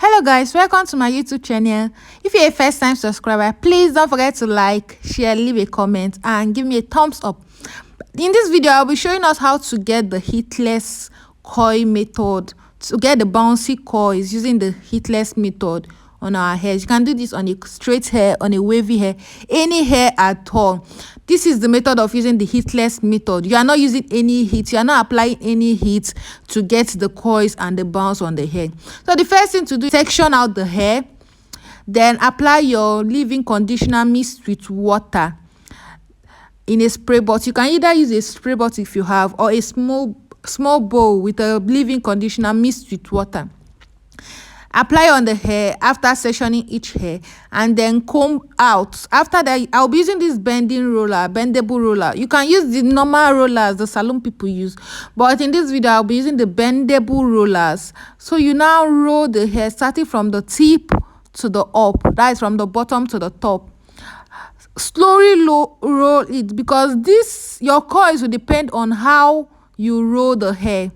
Hello guys, welcome to my YouTube channel. If you're a first time subscriber, please don't forget to like, share, leave a comment and give me a thumbs up. In this video, I'll be showing us how to get the heatless coil method, to get the bouncy coils using the heatless method on our hair. You can do this on a straight hair, on a wavy hair, any hair at all. This is the method of using the heatless method. You are not using any heat, you are not applying any heat to get the coils and the bounce on the hair. So the first thing to do is section out the hair, then apply your leave-in conditioner mixed with water in a spray bottle. You can either use a spray bottle if you have, or a small bowl with a leave-in conditioner mixed with water. Apply on the hair after sectioning each hair and then comb out. After that, I'll be using this bendable roller. You can use the normal rollers the salon people use, but in this video I'll be using the bendable rollers. So you now roll the hair starting from the tip to the up, that is from the bottom to the top. Slowly roll it, because your coils will depend on how you roll the hair.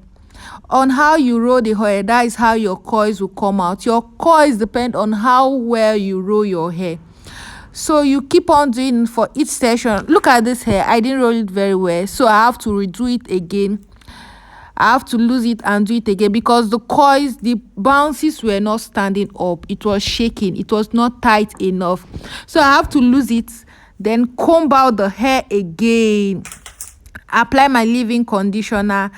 On how you roll the hair, that is how your coils will come out. Your coils depend on how well you roll your hair. So you keep on doing for each section. Look at this hair, I didn't roll it very well, so I have to redo it again. I have to lose it and do it again, because the coils, the bounces were not standing up, it was shaking, it was not tight enough. So I have to lose it, then comb out the hair again, apply my leave-in conditioner,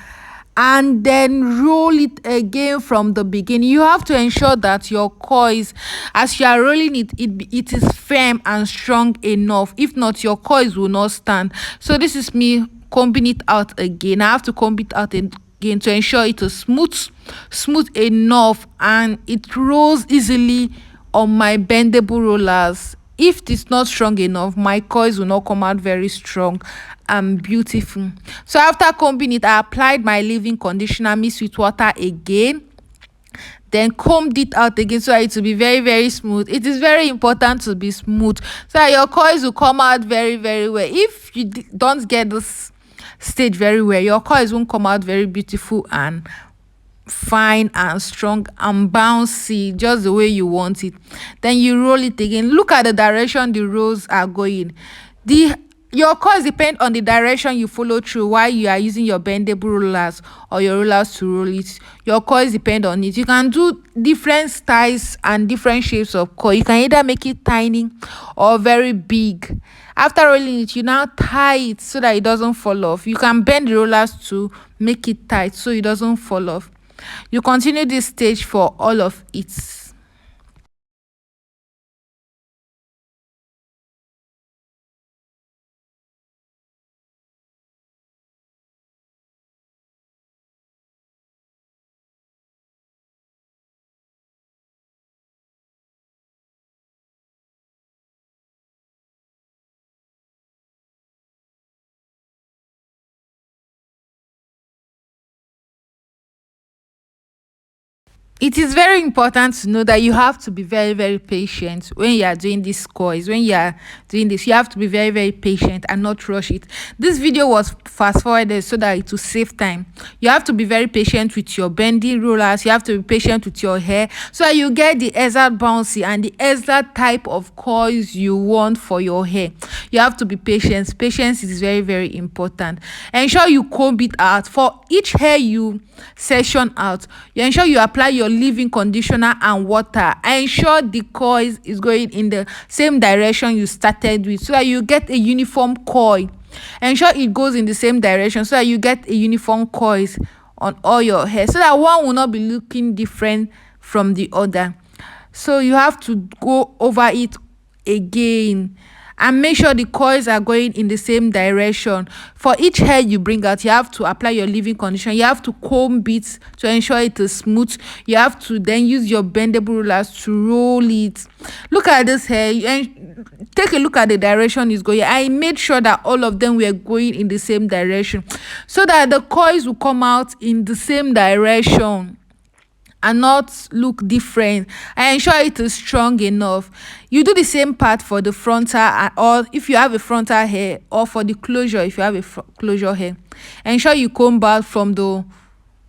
and then roll it again from the beginning. You have to ensure that your coils, as you are rolling it, it is firm and strong enough. If not, your coils will not stand. So this is me combing it out again. I have to comb it out again to ensure it is smooth enough and it rolls easily on my bendable rollers. If it's not strong enough, my coils will not come out very strong and beautiful. So after combing it, I applied my leave-in conditioner mixed with water again, then combed it out again so it will be very smooth. It is very important to be smooth so that your coils will come out very well. If you don't get this stage very well, your coils won't come out very beautiful and fine and strong and bouncy just the way you want it. Then you roll it again. Look at the direction the rolls are going. Your coils depend on the direction you follow through while you are using your bendable rollers or your rollers to roll it. Your coils depend on it. You can do different styles and different shapes of coil. You can either make it tiny or very big. After rolling it, you now tie it so that it doesn't fall off. You can bend the rollers to make it tight so it doesn't fall off. You continue this stage for all of it. It is very important to know that you have to be very patient when you are doing these coils. When you are doing this, you have to be very patient and not rush it. This video was fast forwarded so that it will save time. You have to be very patient with your bending rollers. You have to be patient with your hair so that you get the exact bouncy and the exact type of coils you want for your hair. You have to be patient. Patience is very important. Ensure you comb it out. For each hair you section out, you ensure you apply your leave-in conditioner and water. Ensure the coils is going in the same direction you started with so that you get a uniform coil. Ensure it goes in the same direction so that you get a uniform coils on all your hair, so that one will not be looking different from the other. So you have to go over it again and make sure the coils are going in the same direction. For each hair you bring out, you have to apply your leave-in conditioner. You have to comb it to ensure it is smooth. You have to then use your bendable rollers to roll it. Look at this hair and take a look at the direction it's going. I made sure that all of them were going in the same direction so that the coils will come out in the same direction and not look different. I ensure it is strong enough. You do the same part for the frontal, or if you have a frontal hair, or for the closure if you have a closure hair. Ensure you comb out from the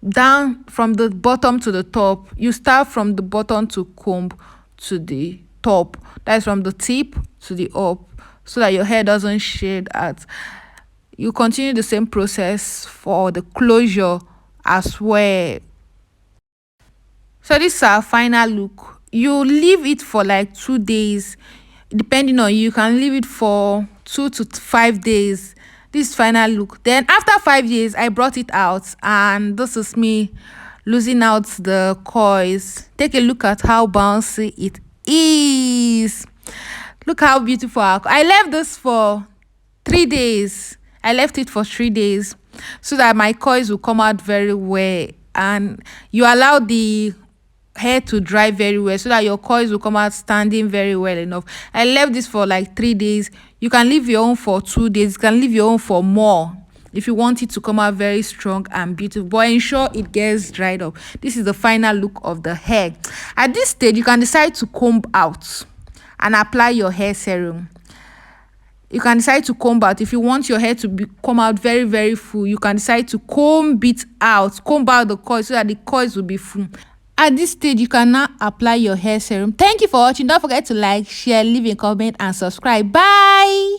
down from the bottom to the top. You start from the bottom to comb to the top. That's from the tip to the up, so that your hair doesn't shade out. You continue the same process for the closure as well. So this is our final look. You leave it for like 2 days, depending on you. You can leave it for 2 to 5 days. This final look. Then after 5 days, I brought it out, and this is me losing out the coils. Take a look at how bouncy it is. Look how beautiful. I left this for 3 days. I left it for 3 days so that my coils will come out very well, and you allow the hair to dry very well so that your coils will come out standing very well enough. I left this for like 3 days. You can leave your own for 2 days. You can leave your own for more if you want it to come out very strong and beautiful, but ensure it gets dried up. This is the final look of the hair. At this stage, you can decide to comb out and apply your hair serum. You can decide to comb out. If you want your hair to come out very, very full, you can decide to comb out the coils so that the coils will be full. At this stage, you can now apply your hair serum. Thank you for watching. Don't forget to like, share, leave a comment, and subscribe. Bye.